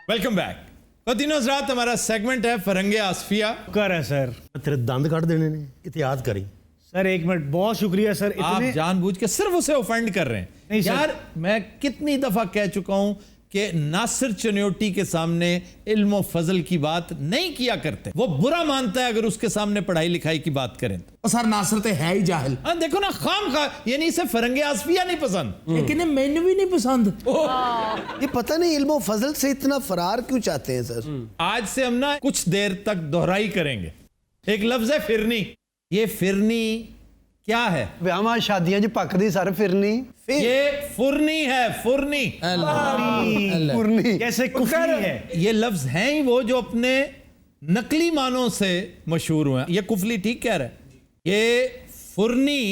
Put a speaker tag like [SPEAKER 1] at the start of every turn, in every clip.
[SPEAKER 1] Welcome back. तीनों रात हमारा सेगमेंट है फरंगे आसफिया।
[SPEAKER 2] कर है सर,
[SPEAKER 3] तेरे दंद काट देने ने, एहतियात करी।
[SPEAKER 2] सर एक मिनट, बहुत शुक्रिया सर।
[SPEAKER 1] आप जानबूझ के सिर्फ उसे ऑफेंड कर रहे हैं।
[SPEAKER 2] नहीं सर।
[SPEAKER 1] यार मैं कितनी दफा कह चुका हूं कि नासिर चनियोटी के सामने इल्म फजल की बात नहीं किया करते। वो बुरा मानता है अगर उसके सामने पढ़ाई लिखाई की बात करें तो।
[SPEAKER 4] सर नासिर तो है ही जाहिल।
[SPEAKER 1] हाँ देखो ना, खाम खा, यानी इसे फरंगे आसफिया नहीं पसंद,
[SPEAKER 4] लेकिन मैंने भी नहीं पसंद।
[SPEAKER 5] ये पता नहीं इल्म फजल से इतना फरार क्यों चाहते हैं सर।
[SPEAKER 1] आज से हम ना कुछ देर तक दोहराई करेंगे। एक लफ्ज है फिरनी। ये फिरनी क्या है?
[SPEAKER 6] ਵਿਆਹਾਂ शादियां च पकदी सर फिरनी।
[SPEAKER 1] ये फुरनी है, फुरनी।
[SPEAKER 6] पुरनी
[SPEAKER 2] कैसे कुफरी है।
[SPEAKER 1] ये लफ्ज हैं ही वो जो अपने नकली मानों से मशहूर हुए हैं। ये कुफली ठीक कह रहा है। ये फुरनी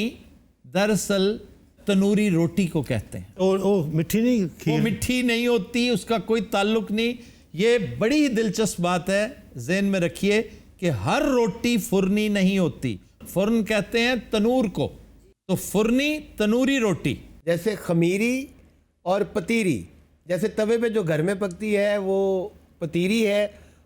[SPEAKER 1] दरअसल तनूरी रोटी को कहते हैं।
[SPEAKER 3] ओ मिठी नहीं
[SPEAKER 1] वो
[SPEAKER 3] खीर।
[SPEAKER 1] मिठी नहीं होती, उसका कोई ताल्लुक नहीं। ये बड़ी ही दिलचस्प बात है, ज़हन में रखिए कि हर रोटी फुरनी नहीं होती। फुरन कहते हैं तनूर को, तो फुरनी तनूरी रोटी।
[SPEAKER 5] जैसे खमीरी और पतीरी, जैसे तवे पे जो घर में पकती है वो पतीरी है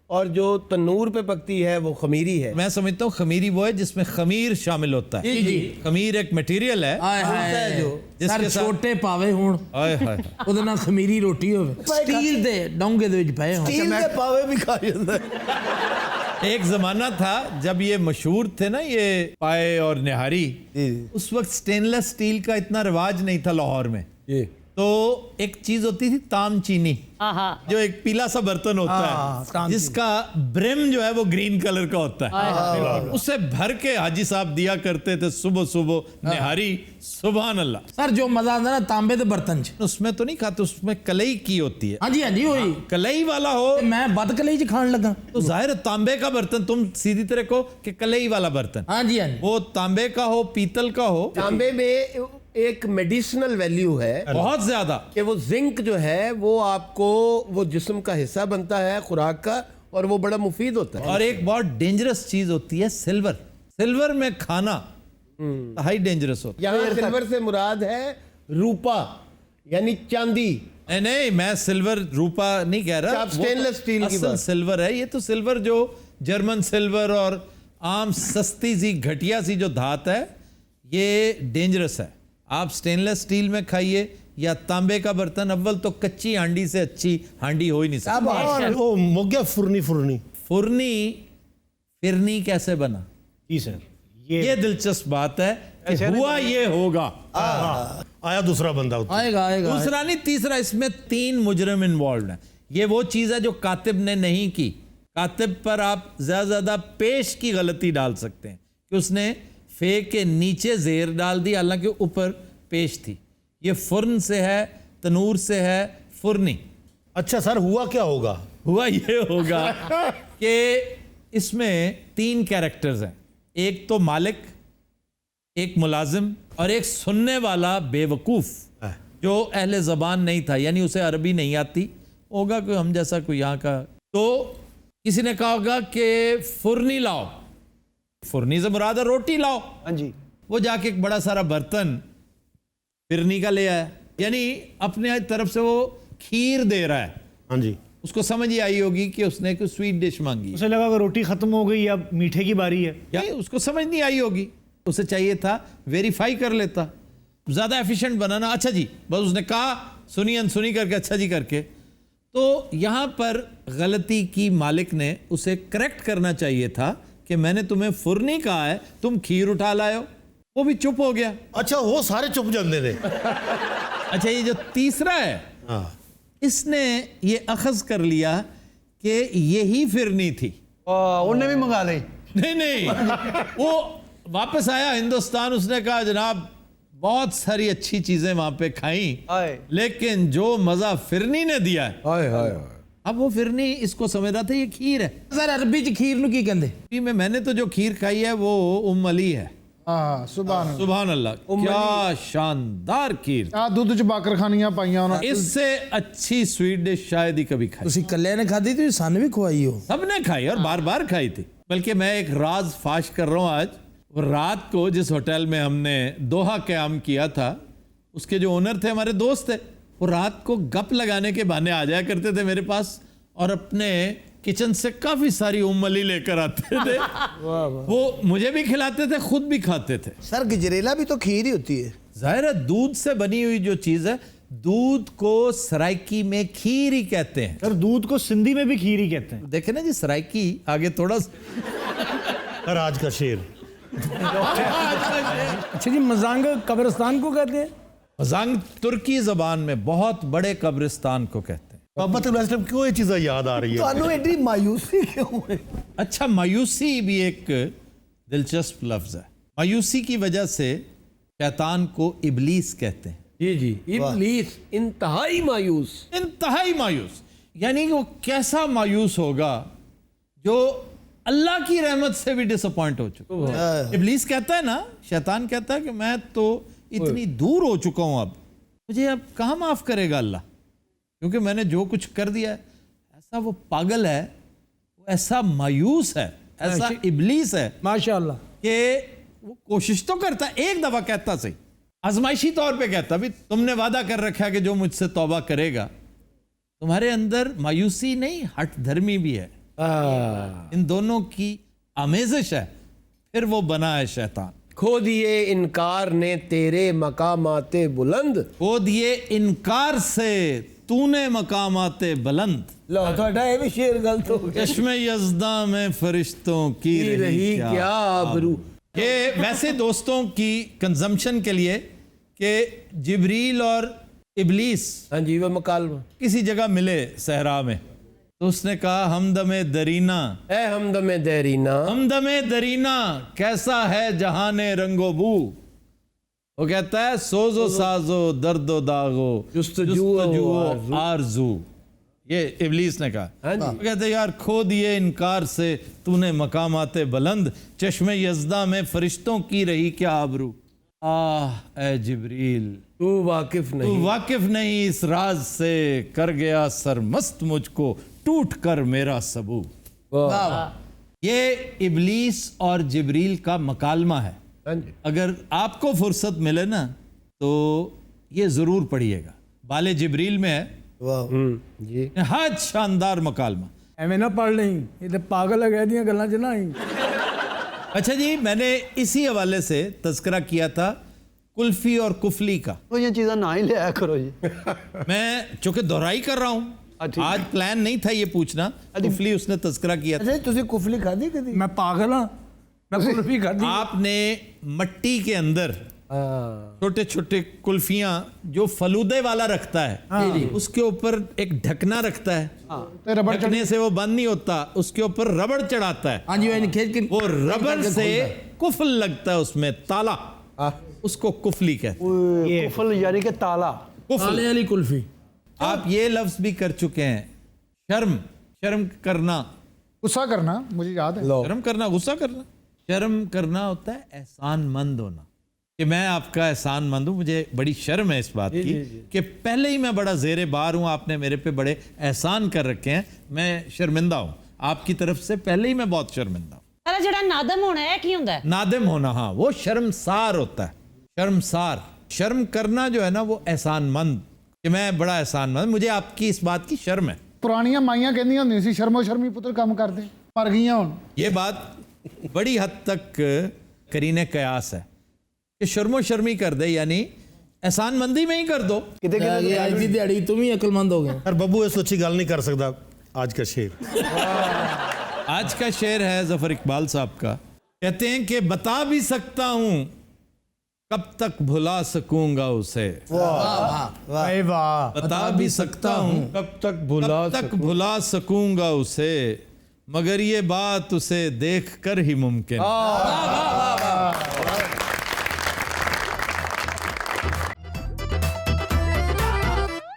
[SPEAKER 5] और जो तनूर पे पकती है वो खमीरी है।
[SPEAKER 1] मैं समझता हूँ खमीरी वो है जिसमें खमीर शामिल होता है।
[SPEAKER 4] जी, जी।
[SPEAKER 1] खमीर एक मटेरियल है
[SPEAKER 4] हाय हाय
[SPEAKER 5] जो
[SPEAKER 1] जिसके
[SPEAKER 4] सर
[SPEAKER 1] साथ
[SPEAKER 4] छोटे पावे होण
[SPEAKER 1] हाय हाय
[SPEAKER 4] ਉਹਦੇ ਨਾਲ ਖਮੀਰੀ ਰੋਟੀ ਹੋਵੇ, ਸਟੀਲ ਦੇ ਡੋਂਗੇ ਦੇ ਵਿੱਚ ਪਏ ਹੋਣ।
[SPEAKER 5] स्टील के पावे भी खा जाता है।
[SPEAKER 1] एक जमाना था जब ये मशहूर थे ना, ये पाए और निहारी। उस वक्त स्टेनलेस स्टील का इतना रिवाज नहीं था लाहौर में। तो एक चीज होती थी ताम चीनी, जो एक पीला सा बर्तन होता है जिसका ब्रिम जो है वो ग्रीन कलर का होता है। उसे भर के हाजी साहब दिया करते थे सुबह सुबह निहारी। सुभान अल्लाह।
[SPEAKER 4] सर जो मजा आता ना तांबे ਦੇ ਬਰਤਨ ਚ।
[SPEAKER 1] उसमें तो नहीं खाते, उसमें कलई की होती है।
[SPEAKER 4] ਹਾਂਜੀ ਹਾਂਜੀ ਹੋਈ।
[SPEAKER 1] कलई वाला हो
[SPEAKER 4] ਤੇ ਮੈਂ ਬਦਕਲੀ ਚ ਖਾਣ ਲੱਗਾ।
[SPEAKER 1] तो जाहिर है तांबे का बर्तन, तुम सीधी तरह को कि कलई वाला बर्तन,
[SPEAKER 4] ਹਾਂਜੀ ਹਾਂਜੀ।
[SPEAKER 1] वो तांबे का हो पीतल का हो,
[SPEAKER 5] तांबे में एक मेडिसिनल वैल्यू है
[SPEAKER 1] बहुत ज्यादा।
[SPEAKER 5] कि वो जिंक जो है वो आपको वो जिस्म का हिस्सा बनता है खुराक का, और वो बड़ा मुफीद होता है।
[SPEAKER 1] और एक बहुत डेंजरस चीज होती है सिल्वर। सिल्वर में खाना हाई डेंजरस होता
[SPEAKER 5] यहाँ सिल्वर से मुराद है रूपा यानी चांदी।
[SPEAKER 1] है। नहीं, मैं सिल्वर रूपा नहीं कह रहा।
[SPEAKER 5] आप स्टेनलेस स्टील की
[SPEAKER 1] असल
[SPEAKER 5] बात।
[SPEAKER 1] सिल्वर है ये तो। सिल्वर जो जर्मन सिल्वर और आम सस्ती सी घटिया सी जो धात है, ये डेंजरस है। आप स्टेनलेस स्टील में खाइए या तांबे का बर्तन, अव्वल तो कच्ची हांडी से अच्छी हांडी हो ही नहीं सकती।
[SPEAKER 3] और ओ मुग्या फुरनी फुरनी।
[SPEAKER 1] फुरनी फिरनी कैसे बना?
[SPEAKER 2] जी सर,
[SPEAKER 1] ये दिलचस्प बात है कि हुआ ये होगा।
[SPEAKER 3] आया दूसरा बंदा उतर।
[SPEAKER 4] आएगा आएगा।
[SPEAKER 1] दूसरा नहीं, तीसरा। इसमें 3 मुजरिम इन्वॉल्व हैं। ये वो चीज है जो कातिब ने नहीं की। कातिब पर आप ज्यादा पेश की गलती डाल सकते हैं कि उसने फे के नीचे जेर डाल दी, हालांकि ऊपर पेश थी। ये फुर्न से है, तनूर से है, फुरनी।
[SPEAKER 3] अच्छा सर, हुआ क्या होगा?
[SPEAKER 1] हुआ ये होगा कि इसमें 3 कैरेक्टर्स हैं। एक तो मालिक, एक मुलाजिम और एक सुनने वाला बेवकूफ जो अहले ज़बान नहीं था, यानी उसे अरबी नहीं आती होगा, कोई हम जैसा कोई यहाँ का। तो किसी ने कहा होगा कि फुरनी लाओ। फुरनी से मुराद है रोटी लाओ।
[SPEAKER 6] हाँ जी।
[SPEAKER 1] वो जाके एक बड़ा सारा बर्तन फिरनी का ले आया, यानी अपने तरफ से वो खीर दे रहा है।
[SPEAKER 3] हाँ जी।
[SPEAKER 1] उसको समझ ही आई होगी कि उसने कोई स्वीट डिश मांगी।
[SPEAKER 2] उसे लगा कि रोटी खत्म हो गई, अब मीठे की बारी है।
[SPEAKER 1] या उसको समझ नहीं आई होगी, उसे चाहिए था वेरीफाई कर लेता, ज़्यादा एफिशिएंट बनाना। अच्छा जी, बस उसने कहा सुनी अनसुनी करके अच्छा जी करके। तो यहाँ पर गलती की मालिक ने उसे करेक्ट करना चाहिए था कि मैंने तुम्हें फुरनी कहा है, तुम खीर उठा लाए हो। वो भी चुप हो गया।
[SPEAKER 3] अच्छा वो सारे चुप जाते थे।
[SPEAKER 1] अच्छा, ये जो तीसरा है,
[SPEAKER 3] हाँ।
[SPEAKER 1] इसने ये अखज़ कर लिया कि यही फिरनी थी।
[SPEAKER 6] उन्हें भी मंगा ले।
[SPEAKER 1] नहीं वो वापस आया हिंदुस्तान। उसने कहा जनाब बहुत सारी अच्छी चीजें वहां पे खाई, लेकिन जो मजा फिरनी ने दिया है। अब वो फिरनी इसको समझ रहा था ये खीर है।
[SPEAKER 4] सर अरबी ਚ ਖੀਰ ਨੂੰ ਕੀ ਕਹਿੰਦੇ?
[SPEAKER 1] मैंने तो जो खीर खाई है वो अली है।
[SPEAKER 7] ਹਾਂ ਸੁਭਾਨ
[SPEAKER 1] सुभान अल्लाह, क्या शानदार खीर।
[SPEAKER 7] ਆ ਦੁੱਧ ਚ ਬਾਕਰ ਖਾਨੀਆਂ ਪਾਈਆਂ ਉਹਨਾਂ
[SPEAKER 1] इससे अच्छी स्वीट डिश शायद ही कभी खाई।
[SPEAKER 4] ਤੁਸੀਂ ਕੱਲਿਆਂ ਨੇ ਖਾਧੀ, ਤੁਸੀਂ ਸਾਨੂੰ ਵੀ ਖਵਾਈ ਹੋ।
[SPEAKER 1] सबने खाई और बार बार खाई थी। बल्कि मैं एक राज फाश कर रहा हूँ आज। रात को जिस होटल में हमने दोहा क़याम किया था, उसके जो ओनर थे हमारे दोस्त थे। वो रात को गप लगाने के बहाने आ जाया करते थे मेरे पास और अपने किचन से काफी सारी उमली लेकर आते थे। वो मुझे भी खिलाते थे, खुद भी खाते थे।
[SPEAKER 8] सर गजरेला भी तो खीर ही होती है।
[SPEAKER 1] जाहिर है दूध से बनी हुई जो चीज है, दूध को सराइकी में खीर ही कहते हैं।
[SPEAKER 2] सर दूध को सिंधी में भी खीर ही कहते हैं।
[SPEAKER 1] देखे ना जी, सराइकी आगे थोड़ा
[SPEAKER 3] सर आज का शेर।
[SPEAKER 4] अच्छा जी, मजांग कब्रिस्तान को कहते हैं।
[SPEAKER 1] मजांग तुर्की जबान में बहुत बड़े कब्रिस्तान को कहते हैं।
[SPEAKER 3] मोहब्बत इब्राहिम क्यों ये चीजें याद आ रही है?
[SPEAKER 8] तो एडी मायूसी क्यों है?
[SPEAKER 1] अच्छा, मायूसी भी एक दिलचस्प लफ्ज है। मायूसी की वजह से शैतान को इबलीस कहते हैं।
[SPEAKER 5] जी जी, इब्लीस इंतहाई मायूस।
[SPEAKER 1] इंतहाई मायूस यानी कि वो कैसा मायूस होगा जो अल्लाह की रहमत से भी डिसअपॉइंट हो चुका है। इबलीस कहता है ना, शैतान कहता है कि मैं तो इतनी दूर हो चुका हूं, अब मुझे अब कहाँ माफ करेगा अल्लाह, क्योंकि मैंने जो कुछ कर दिया है। ऐसा वो पागल है, वो ऐसा मायूस है, ऐसा इबलीस है
[SPEAKER 4] माशाअल्लाह
[SPEAKER 1] कि वो कोशिश तो करता है, एक दफा कहता सही, आजमाइशी तौर पे कहता भी तुमने वादा कर रखा है कि जो मुझसे तौबा करेगा। तुम्हारे अंदर मायूसी नहीं, हट धर्मी भी है। इन दोनों की आमेजिश है, फिर वो बना है शैतान।
[SPEAKER 5] खो दिए इनकार ने तेरे मकामाते बुलंद।
[SPEAKER 1] खो दिए इनकार से तूने मकामाते बुलंद।
[SPEAKER 8] लो थोड़ा ये भी शेर गलत हो गया।
[SPEAKER 1] चश्मे यज़दा में फरिश्तों की
[SPEAKER 5] रही क्या आबरू।
[SPEAKER 1] ये वैसे दोस्तों की कंजम्पशन के लिए कि जिब्रील और इबलीस
[SPEAKER 5] हाँ जी, वो मकालमा।
[SPEAKER 1] किसी जगह मिले सहरा में, तो उसने कहा हमदमे दरीना,
[SPEAKER 5] ए हमदमे देरीना,
[SPEAKER 1] हमदमे दरीना कैसा है जहाने रंगो बू। वो कहता है सोजो साजो दर्दो दागो जुस्तजू आरजू। ये इबलीस ने कहा।
[SPEAKER 5] हाँ जी।
[SPEAKER 1] वो कहते हैं यार खो दिए इनकार से तूने मकामाते बुलंद, चश्मे यज़दा में फरिश्तों की रही क्या आबरू। आह ए जिब्रील,
[SPEAKER 5] तू वाकिफ
[SPEAKER 1] तू
[SPEAKER 5] नहीं।
[SPEAKER 1] वाकिफ नहीं इस राज से, कर गया सरमस्त मुझको टूट कर मेरा सबू। ये इबलीस और जिब्रील का मकालमा है।
[SPEAKER 5] हाँ जी।
[SPEAKER 1] अगर आपको फुर्सत मिले ना तो ये जरूर पढ़िएगा। बाले जिब्रील में है,
[SPEAKER 5] जी।
[SPEAKER 1] नहायत शानदार मकालमा।
[SPEAKER 4] एवें ना पढ़ नहीं, ये तो पागल है, कह दिया गल्ला च ना ही।
[SPEAKER 1] अच्छा जी, मैंने इसी हवाले से तस्करा किया था कुल्फी और कुफली का।
[SPEAKER 6] तो ये चीज़ें ना ही ले आया करो जी।
[SPEAKER 1] मैं चूंकि दोहराई कर रहा हूं, आज प्लान नहीं था ये पूछना। कुफली उसने तस्करा किया था।
[SPEAKER 8] अच्छा तुझे कुफली खादी कभी?
[SPEAKER 4] मैं पागल हाँ, मैं कुल्फी खाती।
[SPEAKER 1] आपने मट्टी के अंदर छोटे छोटे कुल्फियां जो फलूदे वाला रखता है, उसके ऊपर एक ढकना रखता है,
[SPEAKER 7] रबड़
[SPEAKER 1] ढकने से वो बंद नहीं होता, उसके ऊपर रबड़ चढ़ाता है।
[SPEAKER 4] हाँ जी, मैंने खेल के
[SPEAKER 1] वो रबड़ से कुफल लगता है, उसमें ताला, उसको कुफली कहते हैं।
[SPEAKER 6] कुफल यानी कि ताला।
[SPEAKER 4] ताले वाली कुल्फी।
[SPEAKER 1] आप ये लफ्ज भी कर चुके हैं, शर्म। शर्म करना,
[SPEAKER 7] गुस्सा करना, मुझे याद है।
[SPEAKER 1] शर्म करना, गुस्सा करना। शर्म करना होता है एहसानमंद होना, कि मैं आपका एहसानमंद हूं। मुझे बड़ी शर्म है इस बात की कि पहले ही मैं बड़ा ज़ेरे बार हूं, आपने मेरे पे बड़े एहसान कर रखे हैं, मैं शर्मिंदा हूं आपकी तरफ से, पहले ही मैं बहुत शर्मिंदा हूं।
[SPEAKER 9] अरे जड़ा नादम होना है की होता है?
[SPEAKER 1] नादिम होना, हाँ, वो शर्मसार होता है। शर्मसार। शर्म करना जो है ना, वो एहसानमंद, कि मैं बड़ा एहसानमंद, मुझे आपकी इस बात की शर्म है।
[SPEAKER 7] पुरानियां माइयां कहंदियां हुंदियां सी शर्मो शर्मी पुत्र काम करदे, मर गईयां हुण।
[SPEAKER 1] ये बात बड़ी हद तक करीने कयास है कि शर्मो शर्मी कर दे, यानी एहसानमंदी में ही कर दो।
[SPEAKER 4] आज की दिहाड़ी तुम ही अक्लमंद हो गए।
[SPEAKER 3] यार बब्बू इस अच्छी गल नहीं कर सकता। आज का शेर।
[SPEAKER 1] आज का शेर है जफर इकबाल साहब का। कहते हैं कि बता भी सकता हूं कब तक भुला सकूंगा उसे।
[SPEAKER 2] अरे वाह।
[SPEAKER 1] बता भी सकता हूं
[SPEAKER 5] कब तक
[SPEAKER 1] कब तक भुला सकूंगा उसे, मगर ये बात उसे देख कर ही मुमकिन।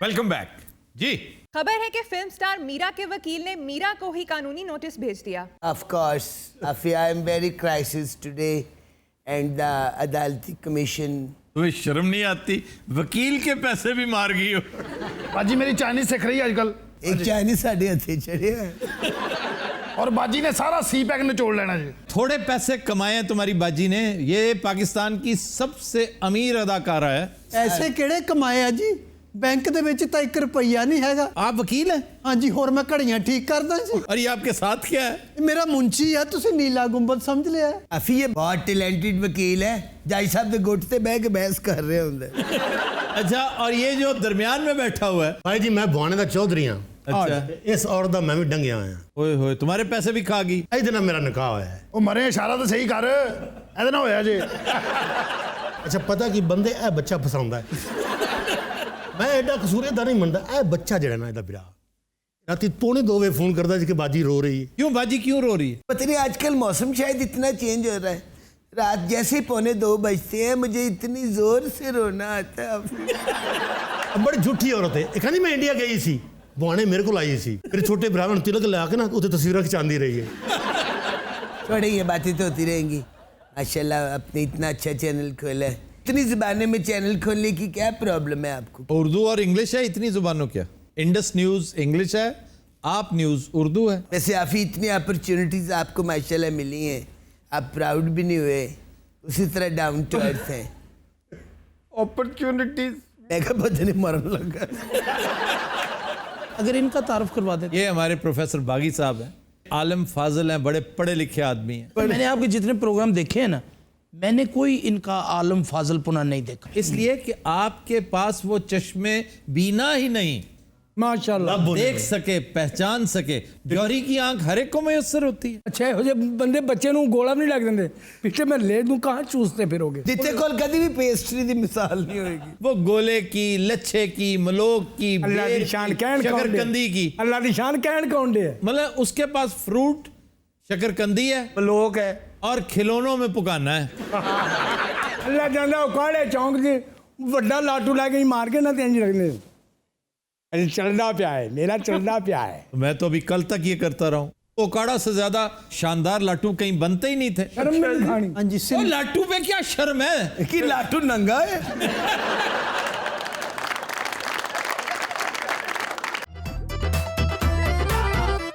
[SPEAKER 1] वेलकम बैक जी।
[SPEAKER 10] खबर है कि फिल्म स्टार मीरा के वकील ने मीरा को ही कानूनी नोटिस भेज दिया।
[SPEAKER 8] Of course, Afi, I am very crisis today, and the अदालती कमीशन।
[SPEAKER 1] तुम्हें शर्म नहीं आती? वकील के पैसे भी मार गई हो।
[SPEAKER 7] बाजी मेरी चाइनीज सीख रही है आजकल,
[SPEAKER 8] एक चाइनीज साढ़े हथे चढ़े है
[SPEAKER 7] और बाजी ने सारा सी पैक निचोड़ लेना जी।
[SPEAKER 1] थोड़े पैसे कमाए हैं तुम्हारी बाजी ने। ये पाकिस्तान की सबसे अमीर अदाकारा है।
[SPEAKER 6] ऐसे केड़े कमाए हैं जी? ਬੈਂਕ ਦੇ ਵਿੱਚ ਤਾਂ 1 ਰੁਪਈਆ ਨਹੀਂ ਹੈਗਾ।
[SPEAKER 1] आप वकील हैं
[SPEAKER 6] ਹਾਂਜੀ ਹੋਰ ਮੈਂ ਘੜੀਆਂ ਠੀਕ ਕਰਦਾ ਸੀ।
[SPEAKER 1] और ये आपके साथ क्या है?
[SPEAKER 6] ਇਹ ਮੇਰਾ ਮੁੰਚੀ ਆ, ਤੁਸੀਂ ਨੀਲਾ ਗੁੰਬਦ ਸਮਝ ਲਿਆ।
[SPEAKER 8] अफी ये बहुत टैलेंटेड वकील है, जाई साहब दे गुट ते बह के बहस कर रहे होंगे।
[SPEAKER 1] अच्छा, और ये जो दरमियान में बैठा हुआ है?
[SPEAKER 3] भाई जी मैं बुआने का चौधरी हाँ।
[SPEAKER 1] अच्छा,
[SPEAKER 3] इस औरत दा मैं भी डंगिया होया।
[SPEAKER 1] ओए होए, तुम्हारे पैसे भी खा गई।
[SPEAKER 3] ਇਹਦੇ ਨਾਲ ਮੇਰਾ ਨਿਕਾਹ ਹੋਇਆ ਹੈ।
[SPEAKER 7] ਉਹ ਮਰੇ ਇਸ਼ਾਰਾ ਤਾਂ ਸਹੀ ਕਰ, ਇਹਦੇ ਨਾਲ ਹੋਇਆ ਜੇ।
[SPEAKER 3] ਅੱਛਾ ਪਤਾ ਕੀ ਬੰਦੇ ਇਹ ਬੱਚਾ ਫਸਾਉਂਦਾ ਹੈ। ਮੈਂ ਐਡਾ ਕਸੂਰੇਦਾਰ ਨਹੀਂ ਮੰਨਦਾ, ਇਹ ਬੱਚਾ ਜਿਹੜਾ ਨਾ ਇਹਦਾ ਵੀਰਾ ਰਾਤੀ 1:45 ਵਜੇ ਫੋਨ ਕਰਦਾ ਜੀ ਕਿ ਬਾਜੀ रो रही है।
[SPEAKER 1] क्यों बाजी क्यों रो रही है?
[SPEAKER 8] पता नहीं आजकल मौसम शायद इतना चेंज हो रहा है, रात जैसे ही 1:45 बजते हैं मुझे इतनी जोर से रोना आता है।
[SPEAKER 3] बड़ी झूठी औरत है। एक नहीं मैं इंडिया गई सी, बुआने मेरे को आई सी, मेरे छोटे भरा ने तिलक ला के ना उसे तस्वीर खिंचाती रही है।
[SPEAKER 8] छोड़े, ये बातें तो होती रहेंगी। माशाल्लाह आपने इतना अच्छा चैनल खोला है। इतनी ज़बानों में चैनल खोलने की क्या प्रॉब्लम है आपको?
[SPEAKER 1] उर्दू और इंग्लिश है, इतनी जुबानों क्या? इंडस न्यूज इंग्लिश है, आप न्यूज उर्दू है।
[SPEAKER 8] वैसे आफी इतनी अपॉर्चुनिटीज आपको माशाल्लाह मिली हैं, आप प्राउड भी नहीं हुए, उसी तरह डाउन टू अर्थ हैं।
[SPEAKER 5] अपॉर्चुनिटीज
[SPEAKER 8] मैं कहा पता नहीं मरने लगा।
[SPEAKER 4] अगर इनका तारुफ करवा देते।
[SPEAKER 1] ये हमारे प्रोफेसर बागी साहब हैं, आलम फाजिल हैं, बड़े पढ़े लिखे आदमी हैं।
[SPEAKER 4] मैंने आपके जितने प्रोग्राम देखे हैं ना, मैंने कोई इनका आलम फाजल पुना नहीं देखा।
[SPEAKER 1] इसलिए कि आपके पास वो चश्मे बीना ही नहीं,
[SPEAKER 6] ਮਾਸ਼ਾਅੱਲਾ।
[SPEAKER 1] देख सके, पहचान सके। जौहरी की आंख हर एक को मयसर होती है।
[SPEAKER 2] ਅੱਛਾ ਇਹੋ ਜਿਹੇ ਬੰਦੇ ਬੱਚੇ ਨੂੰ ਗੋਲਾ ਵੀ ਨਹੀਂ ਲੱਗ ਦਿੰਦੇ, ਪਿੱਛੇ ਮੈਂ ਲੈ ਦੂੰ ਕਹਾਂ ਚੂਸਤੇ ਫਿਰੋਗੇ।
[SPEAKER 8] जितने कोल कभी भी पेस्ट्री की मिसाल नहीं होगी।
[SPEAKER 1] वो गोले की, लच्छे की, मलोक की,
[SPEAKER 2] ਅੱਲਾ
[SPEAKER 1] बेर
[SPEAKER 2] ਦੀ ਸ਼ਾਨ
[SPEAKER 1] की,
[SPEAKER 2] ਕਹਿਣ ਕੌਣ ਦੇ?
[SPEAKER 1] शकरकंदी की।
[SPEAKER 2] ਅੱਲਾ ਦੀ ਸ਼ਾਨ ਕਹਿਣ ਕੌਣ ਦੇ?
[SPEAKER 1] मतलब उसके पास फ्रूट शकरकंदी है
[SPEAKER 5] लोग है
[SPEAKER 1] और खिलौनों में पुकाना है।
[SPEAKER 2] ਅੱਲਾ ਜਾਂਦਾ ਉਹ ਕਾਲੇ ਚੌਂਕ 'ਚ ਵੱਡਾ ਲਾਟੂ ਲੈ ਕੇ ਮਾਰ ਕੇ ਨਾ ਤੇ ਇੰਜ ਰੱਖਨੇ। अरे चलना पिया है, मेरा चलना पिया है।
[SPEAKER 1] मैं तो अभी कल तक ये करता रहा हूँ। ओकाड़ा से ज्यादा शानदार लाटू कहीं बनते ही नहीं थे।
[SPEAKER 2] शर्म नहीं खानी।
[SPEAKER 6] ਹਾਂਜੀ
[SPEAKER 1] वो लाटू पे क्या शर्म है?
[SPEAKER 8] कि लाटू नंगा है।